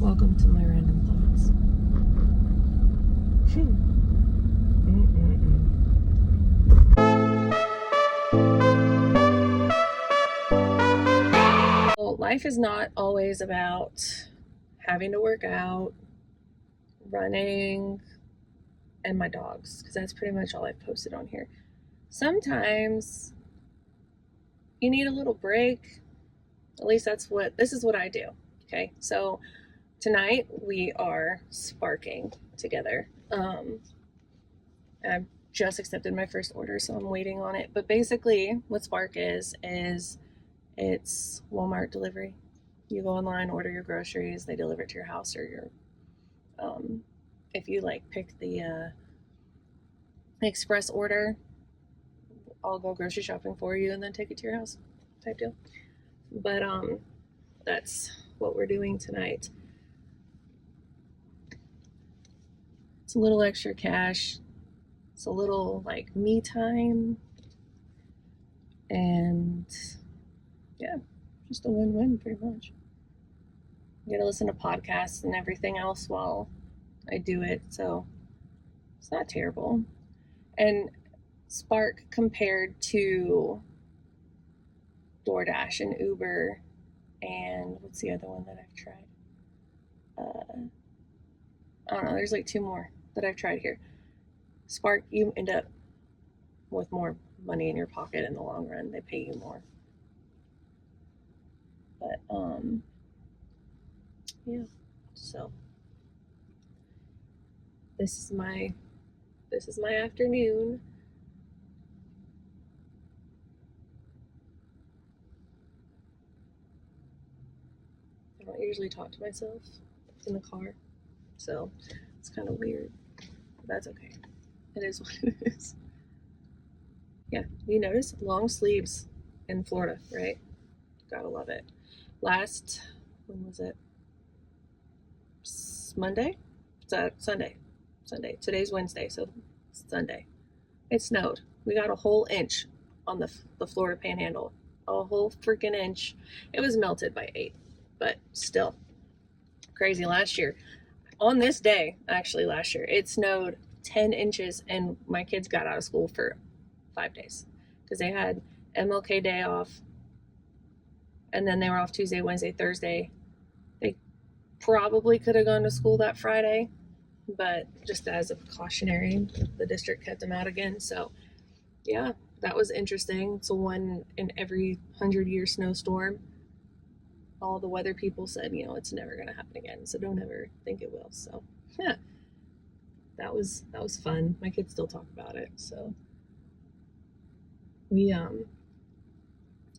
Welcome to my random thoughts. Well, life is not always about having to work out, running, and my dogs, because that's pretty much all I've posted on here. Sometimes you need a little break. At least this is what I do. Okay, so tonight we are sparking together. I've just accepted my first order, so I'm waiting on it. But basically, what Spark is it's Walmart delivery. You go online, order your groceries, they deliver it to your house, or your if you like pick the express order, I'll go grocery shopping for you and then take it to your house, type deal. But that's what we're doing tonight. It's a little extra cash. It's a little like me time. And yeah, just a win-win pretty much. I get to listen to podcasts and everything else while I do it, so it's not terrible. And Spark compared to DoorDash and Uber and what's the other one that I've tried? I don't know, there's like two more that I've tried here. Spark, you end up with more money in your pocket in the long run. They pay you more. But yeah, so this is my afternoon. I don't usually talk to myself in the car, so it's kind of weird. But that's okay. It is what it is. Yeah, you notice long sleeves in Florida, right? Gotta love it. When was it? Monday? Sunday. Today's Wednesday, so Sunday. It snowed. We got a whole inch on the Florida Panhandle. A whole freaking inch. It was melted by 8, but still crazy. Last year, on this day, actually last year, it snowed 10 inches and my kids got out of school for 5 days because they had MLK Day off, and then they were off Tuesday, Wednesday, Thursday. They probably could have gone to school that Friday, but just as a precautionary, the district kept them out again. So yeah, that was interesting. It's a one in every 100-year snowstorm. All the weather people said, it's never going to happen again, so don't ever think it will. So yeah, that was fun. My kids still talk about it. So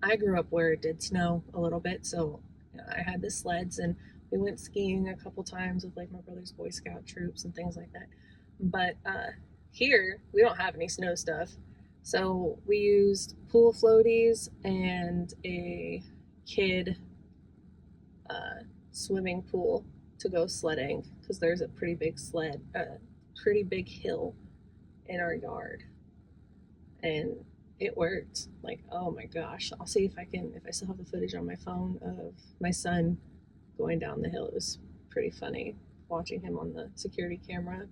I grew up where it did snow a little bit, so I had the sleds and we went skiing a couple times with like my brother's Boy Scout troops and things like that. But here we don't have any snow stuff, so we used pool floaties and a kid swimming pool to go sledding because there's a pretty big hill in our yard, and it worked. Like, oh my gosh, I'll see if I still have the footage on my phone of my son going down the hill. It was pretty funny watching him on the security camera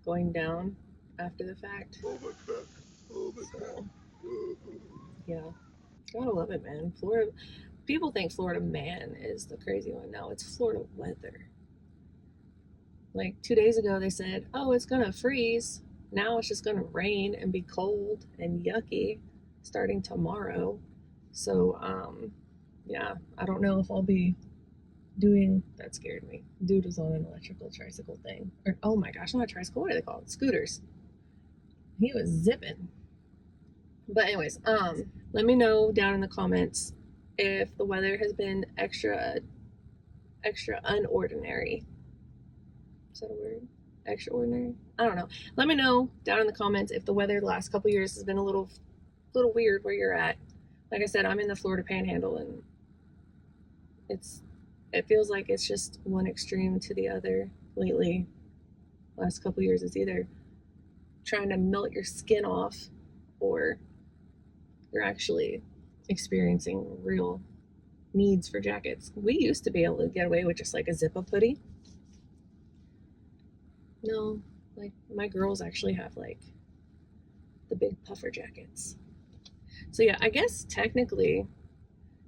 going down after the fact. So, yeah, gotta love it, man. Florida, people think Florida man is the crazy one. No, it's Florida weather. Like 2 days ago they said, oh, it's gonna freeze. Now it's just gonna rain and be cold and yucky starting tomorrow. So yeah, I don't know if I'll be doing, that scared me. Dude was on an electrical tricycle thing. Or, oh my gosh, not a tricycle, what are they called? Scooters. He was zipping. But anyways, let me know down in the comments if the weather has been extra unordinary. Is that a word? Extraordinary? I don't know. Let me know down in the comments if the weather the last couple years has been a little weird where you're at. Like I said, I'm in the Florida Panhandle, and it feels like it's just one extreme to the other lately. Last couple years, it's either trying to melt your skin off, or you're actually experiencing real needs for jackets. We used to be able to get away with just like a zip-up hoodie, No, like my girls actually have like the big puffer jackets. So yeah, I guess technically,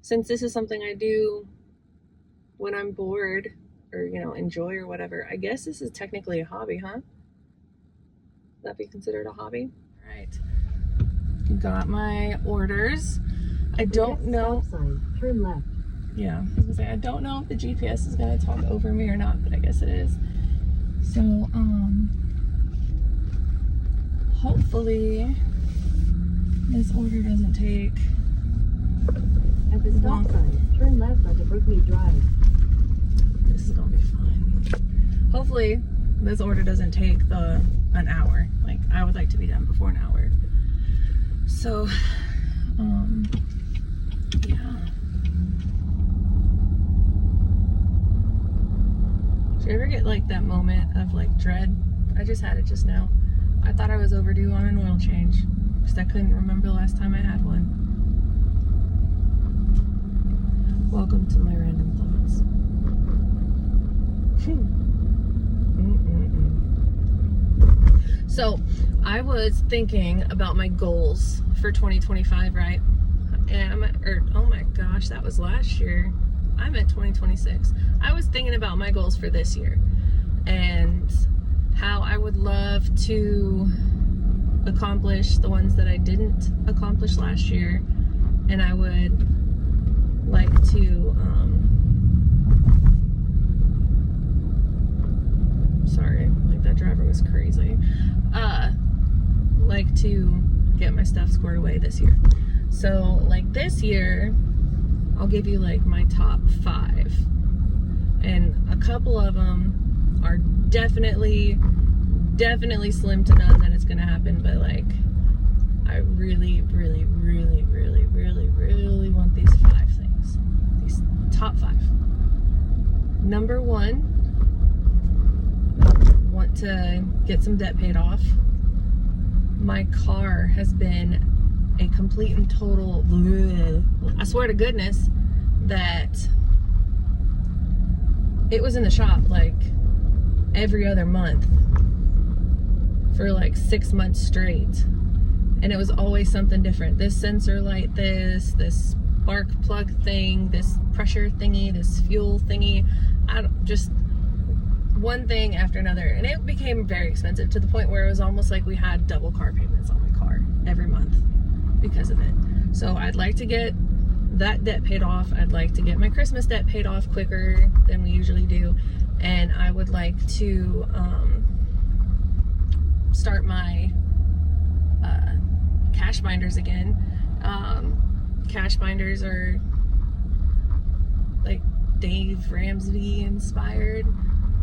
since this is something I do when I'm bored or, you know, enjoy or whatever, I guess this is technically a hobby, huh? Would that be considered a hobby? All right. Got my orders. I don't know. Stop sign. Turn left. Yeah, I was gonna say, I don't know if the GPS is gonna talk over me or not, but I guess it is. So, hopefully this order doesn't take At the stop sign, turn left onto Brookmead Drive. This is gonna be fun. Hopefully this order doesn't take an hour. Like, I would like to be done before an hour. So, yeah. Do you ever get like that moment of like dread? I just had it just now. I thought I was overdue on an oil change because I couldn't remember the last time I had one. Welcome to my random thoughts. So, I was thinking about my goals for 2025, right? And oh my gosh, that was last year. I meant 2026. I was thinking about my goals for this year and how I would love to accomplish the ones that I didn't accomplish last year, and I would like to sorry, like that driver was crazy. Like to get my stuff squared away this year. So like this year, I'll give you like my top 5, and a couple of them are definitely slim to none that it's gonna happen, but like I really want these 5 things, these top 5. Number 1, want to get some debt paid off. My car has been a complete and total, I swear to goodness that it was in the shop like every other month for like 6 months straight, and it was always something different. This sensor light, this spark plug thing, this pressure thingy, this fuel thingy, just one thing after another, and it became very expensive to the point where it was almost like we had double car payments on my car every month because of it. So I'd like to get that debt paid off. I'd like to get my Christmas debt paid off quicker than we usually do, and I would like to start my cash binders again. Cash binders are like Dave Ramsey inspired,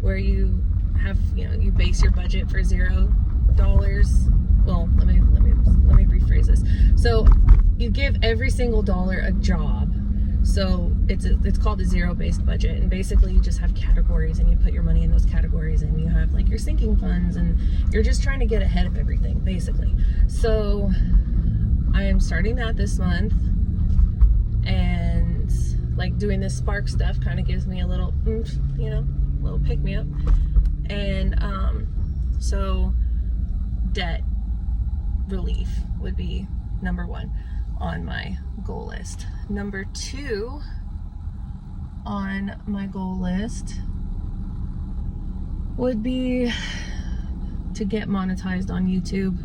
where you have, you know, you base your budget for $0. Well, let me rephrase this. So you give every single dollar a job. So it's called a zero-based budget, and basically you just have categories, and you put your money in those categories, and you have like your sinking funds, and you're just trying to get ahead of everything basically. So I am starting that this month, and like doing this Spark stuff kind of gives me a little oomph, you know, a little pick me up. And so debt relief would be number 1 on my goal list. Number 2 on my goal list would be to get monetized on YouTube.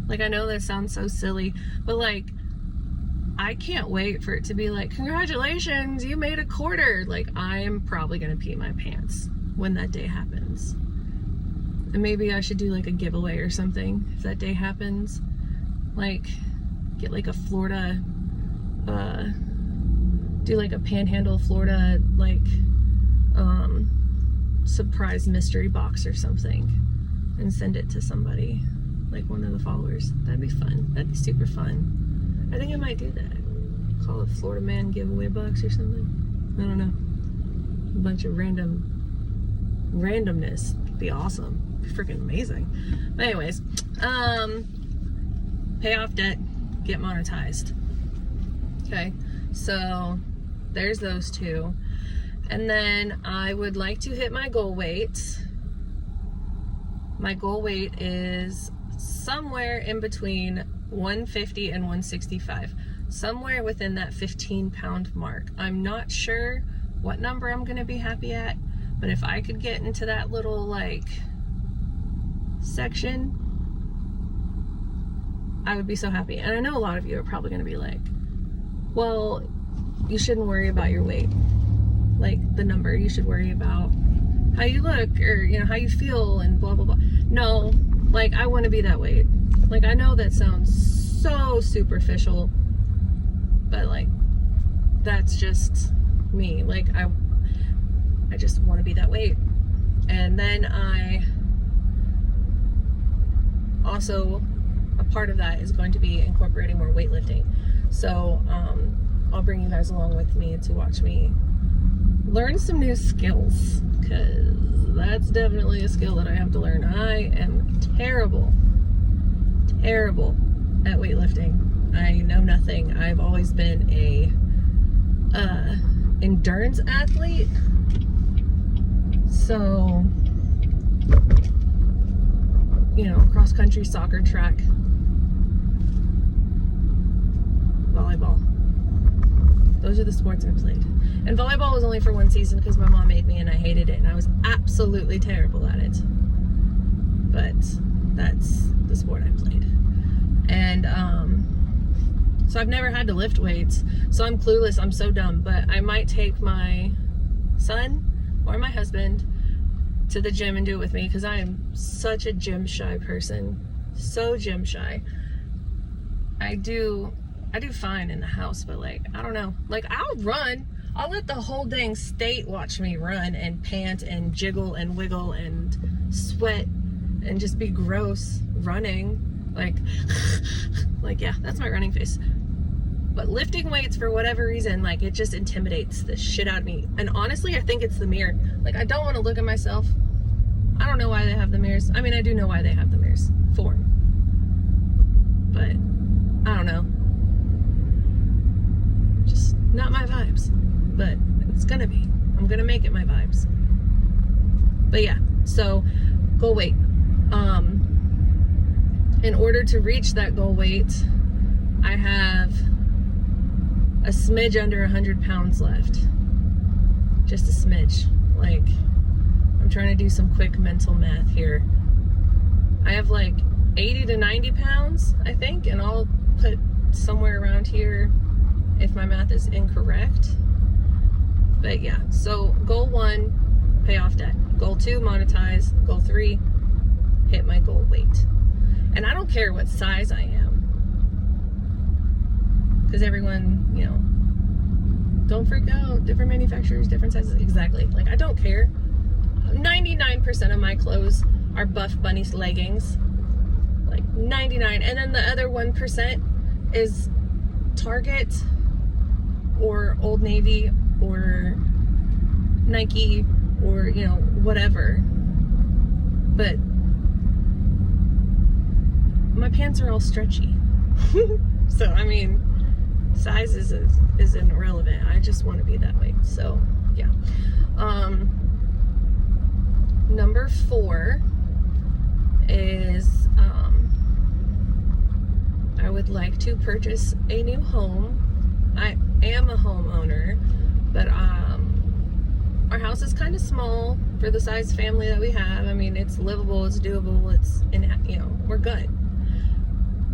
Like, I know that sounds so silly, but like, I can't wait for it to be like, congratulations, you made a quarter. Like, I'm probably gonna pee my pants when that day happens. And maybe I should do like a giveaway or something if that day happens. Like, get like a Florida, do like a Panhandle, Florida, like, surprise mystery box or something, and send it to somebody, like one of the followers. That'd be fun. That'd be super fun. I think I might do that. Call it Florida Man giveaway box or something. I don't know. A bunch of randomness. It'd be awesome. It'd be freaking amazing. But anyways, pay off debt, get monetized. Okay, so there's those 2. And then I would like to hit my goal weight, my goal weight is somewhere in between 150 and 165, somewhere within that 15-pound mark. I'm not sure what number I'm going to be happy at, but if I could get into that little like section, I would be so happy. And I know a lot of you are probably going to be like, well, you shouldn't worry about your weight, like the number. You should worry about how you look, or you know, how you feel, and blah blah blah. No, like I want to be that weight. Like I know that sounds so superficial, but like that's just me. Like I just want to be that weight. And then I also, a part of that is going to be incorporating more weightlifting. So I'll bring you guys along with me to watch me learn some new skills, because that's definitely a skill that I have to learn. I am terrible at weightlifting. I know nothing. I've always been a endurance athlete. So, you know, cross country, soccer, track, volleyball. Those are the sports I played. And volleyball was only for one season because my mom made me and I hated it and I was absolutely terrible at it. But that's the sport I played. And so I've never had to lift weights. So I'm clueless. I'm so dumb. But I might take my son or my husband to the gym and do it with me, because I am such a gym shy person. So gym shy. I do fine in the house, but like, I don't know. Like, I'll run. I'll let the whole dang state watch me run and pant and jiggle and wiggle and sweat and just be gross running. Like, yeah, that's my running face. But lifting weights, for whatever reason, like, it just intimidates the shit out of me. And honestly, I think it's the mirror. Like, I don't want to look at myself. I don't know why they have the mirrors. I mean, I do know why they have the mirrors for. But I don't know. Just not my vibes. But it's gonna be. I'm gonna make it my vibes. But yeah, so goal weight. In order to reach that goal weight, I have a smidge under 100 pounds left. Just a smidge. Like, I'm trying to do some quick mental math here. I have like 80 to 90 pounds, I think, and I'll put somewhere around here if my math is incorrect. But yeah, so goal 1, pay off debt. Goal 2, monetize. Goal 3, hit my goal weight. And I don't care what size I am, because everyone, you know, don't freak out. Different manufacturers, different sizes. Exactly. Like, I don't care. 99% of my clothes are Buffbunny leggings. Like 99. And then the other 1% is Target or Old Navy or Nike or, you know, whatever. But my pants are all stretchy. So, I mean, size isn't irrelevant. I just want to be that way. So, yeah. Number 4 is I would like to purchase a new home. I am a homeowner, but our house is kind of small for the size family that we have. I mean, it's livable, it's doable, you know, we're good.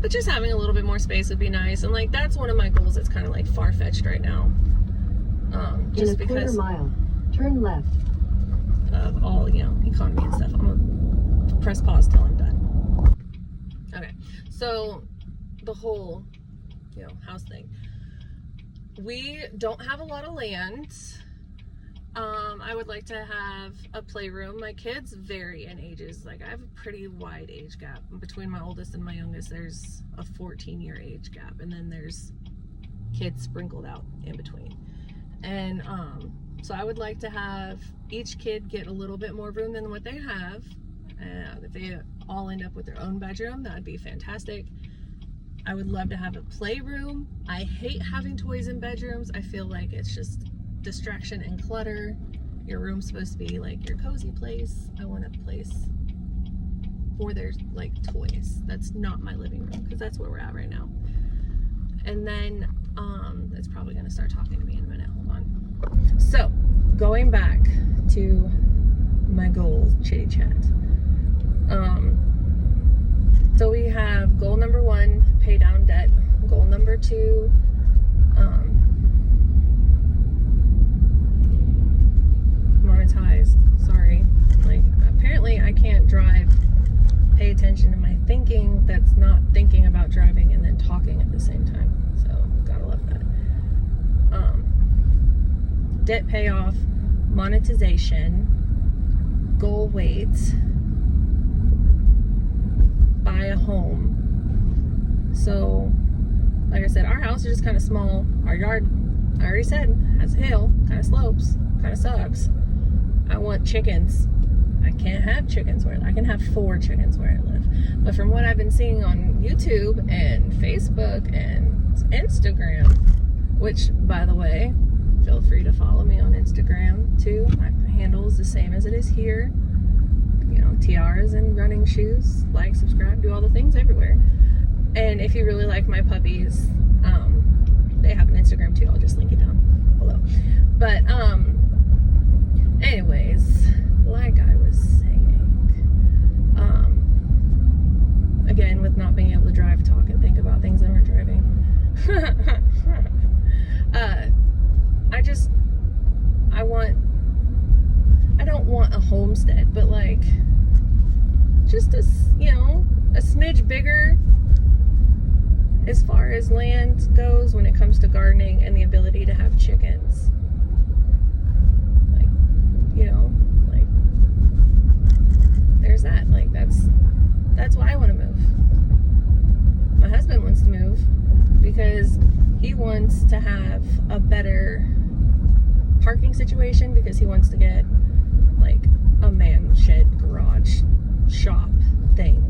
But just having a little bit more space would be nice. And like, that's one of my goals that's kind of like far-fetched right now. Just in a because quarter mile, turn left. Of all, you know, economy and stuff. I'm gonna press pause till I'm done. Okay, so the whole, you know, house thing. We don't have a lot of land. I would like to have a playroom. My kids vary in ages. Like, I have a pretty wide age gap. Between my oldest and my youngest, there's a 14-year age gap. And then there's kids sprinkled out in between. And so I would like to have each kid get a little bit more room than what they have. If they all end up with their own bedroom, that would be fantastic. I would love to have a playroom. I hate having toys in bedrooms. I feel like it's just distraction and clutter. Your room's supposed to be like your cozy place. I want a place for their like toys. That's not my living room, because that's where we're at right now. And then it's probably gonna start talking to me in a minute. Hold on. So going back to my goal chitty chat. So we have goal number 1, pay down debt. Goal number 2, monetized. Sorry. Like, apparently I can't drive, pay attention to my thinking that's not thinking about driving and then talking at the same time. So, gotta love that. Debt payoff, monetization, goal weight, buy a home. So, like I said, our house is just kind of small. Our yard, I already said, has a hill, kind of slopes, kind of sucks. I want chickens. I can't have chickens where I can have 4 chickens where I live. But from what I've been seeing on YouTube and Facebook and Instagram, which, by the way, feel free to follow me on Instagram too. My handle is the same as it is here. You know, tiaras and running shoes. Like, subscribe, do all the things everywhere. And if you really like my puppies, they have an Instagram too. I'll just link it down below. But anyways, like I was saying, again, with not being able to drive, talk, and think about things that aren't driving, I don't want a homestead, but like, just a smidge bigger as far as land goes when it comes to gardening and the ability to have chickens. Like, like, there's that. Like, that's why I want to move. My husband wants to move because he wants to have a better parking situation, because he wants to get like a man shed garage shop thing,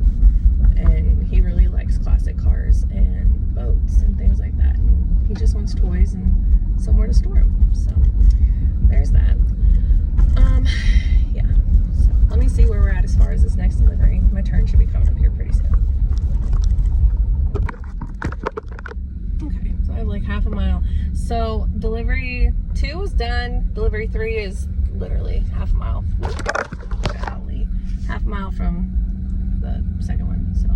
and he really likes classic cars and boats and things like that, and he just wants toys and somewhere to store them. So there's that. Yeah, so let me see where we're at as far as this next delivery. My turn should be coming up here pretty soon. Okay, so I have like half a mile. So delivery 2 is done. Delivery 3 is literally half a mile. Golly, half a mile from the second one. So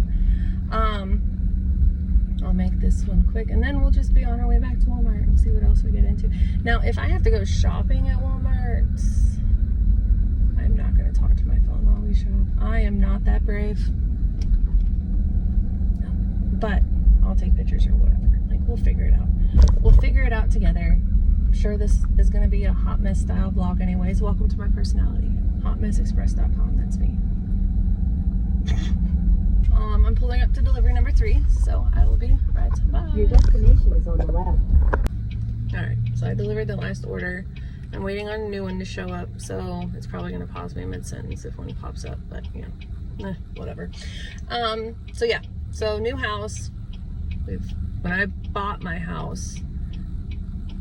I'll make this one quick, and then we'll just be on our way back to Walmart and see what else we get into. Now, if I have to go shopping at Walmart, I'm not going to talk to my phone while we shop. I am not that brave. No. But I'll take pictures or whatever. Like, we'll figure it out. We'll figure it out together. I'm sure this is going to be a hot mess style vlog anyways. Welcome to my personality. hotmessexpress.com. That's me. I'm pulling up to delivery number 3, so I will be right back. Your destination is on the left. Alright, so I delivered the last order. I'm waiting on a new one to show up, so it's probably going to pause me mid-sentence if one pops up, but whatever. So yeah, so new house. When I bought my house,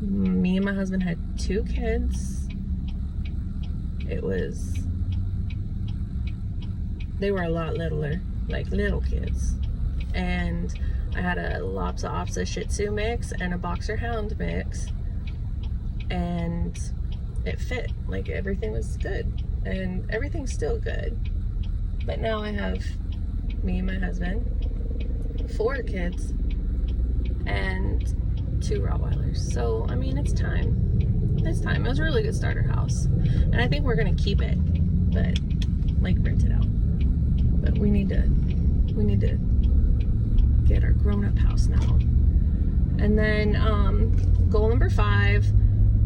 me and my husband had 2 kids. They were a lot littler, like little kids. And I had a Lhasa Apso Shih Tzu mix and a Boxer Hound mix. And it fit, like everything was good. And everything's still good. But now I have me and my husband, 4 kids, and 2 Rottweilers. So, I mean, it's time. It's time. It was a really good starter house. And I think we're going to keep it, but, like, rent it out. But we need to get our grown-up house now. And then, goal number 5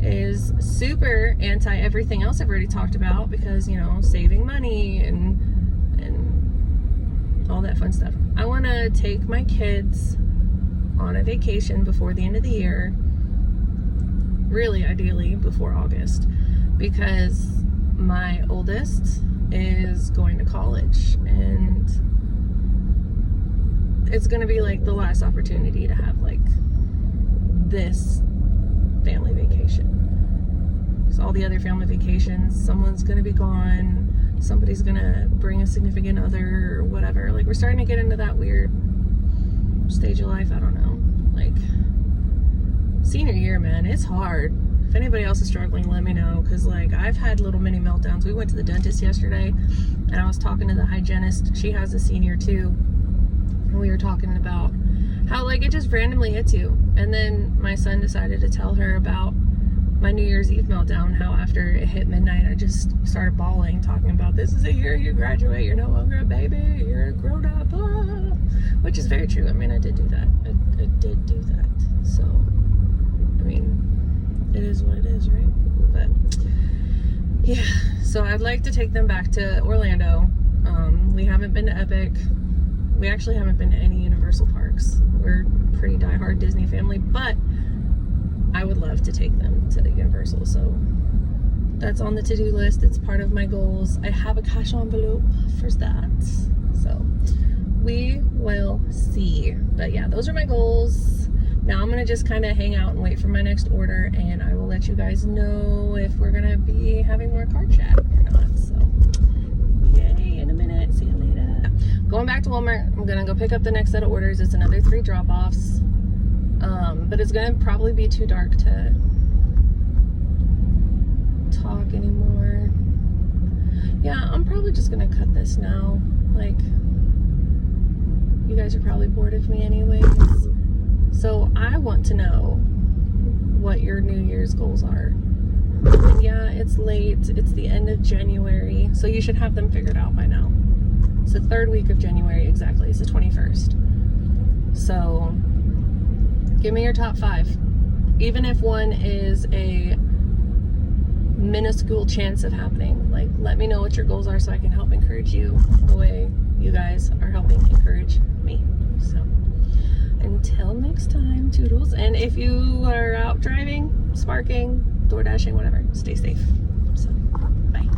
is super anti everything else I've already talked about, because, saving money and all that fun stuff. I want to take my kids on a vacation before the end of the year, really ideally before August, because my oldest is going to college, and it's going to be like the last opportunity to have like this family vacation. So all the other family vacations, someone's going to be gone, somebody's gonna bring a significant other or whatever. Like, we're starting to get into that weird stage of life. I don't know. Like, senior year, man, it's hard. If anybody else is struggling, let me know, because like I've had little mini meltdowns. We went to the dentist yesterday and I was talking to the hygienist. She has a senior too, and we were talking about how like it just randomly hits you. And then my son decided to tell her about my New Year's Eve meltdown, how after it hit midnight I just started bawling, talking about, this is the year you graduate, you're no longer a baby, you're a grown up, which is very true. I mean, I did do that. I did do that. So, I mean, it is what it is, right? But yeah, so I'd like to take them back to Orlando. We haven't been to Epic. We actually haven't been to any Universal parks. We're a pretty diehard Disney family, but I would love to take them to the Universal. So that's on the to-do list. It's part of my goals. I have a cash envelope for that. So we will see. But yeah, those are my goals. Now I'm gonna just kind of hang out and wait for my next order, and I will let you guys know if we're gonna be having more car chat or not. So yay, in a minute. See you later. Going back to Walmart, I'm gonna go pick up the next set of orders. It's another 3 drop-offs. But it's gonna probably be too dark to talk anymore. Yeah, I'm probably just gonna cut this now. Like, you guys are probably bored of me anyways. So I want to know what your New Year's goals are. And yeah, it's late. It's the end of January, so you should have them figured out by now. It's the 3rd week of January, exactly. It's the 21st. So give me your top 5. Even if one is a minuscule chance of happening, like, let me know what your goals are so I can help encourage you the way you guys are helping encourage me. So until next time, toodles. And if you are out driving, sparking, door dashing, whatever, stay safe. So bye.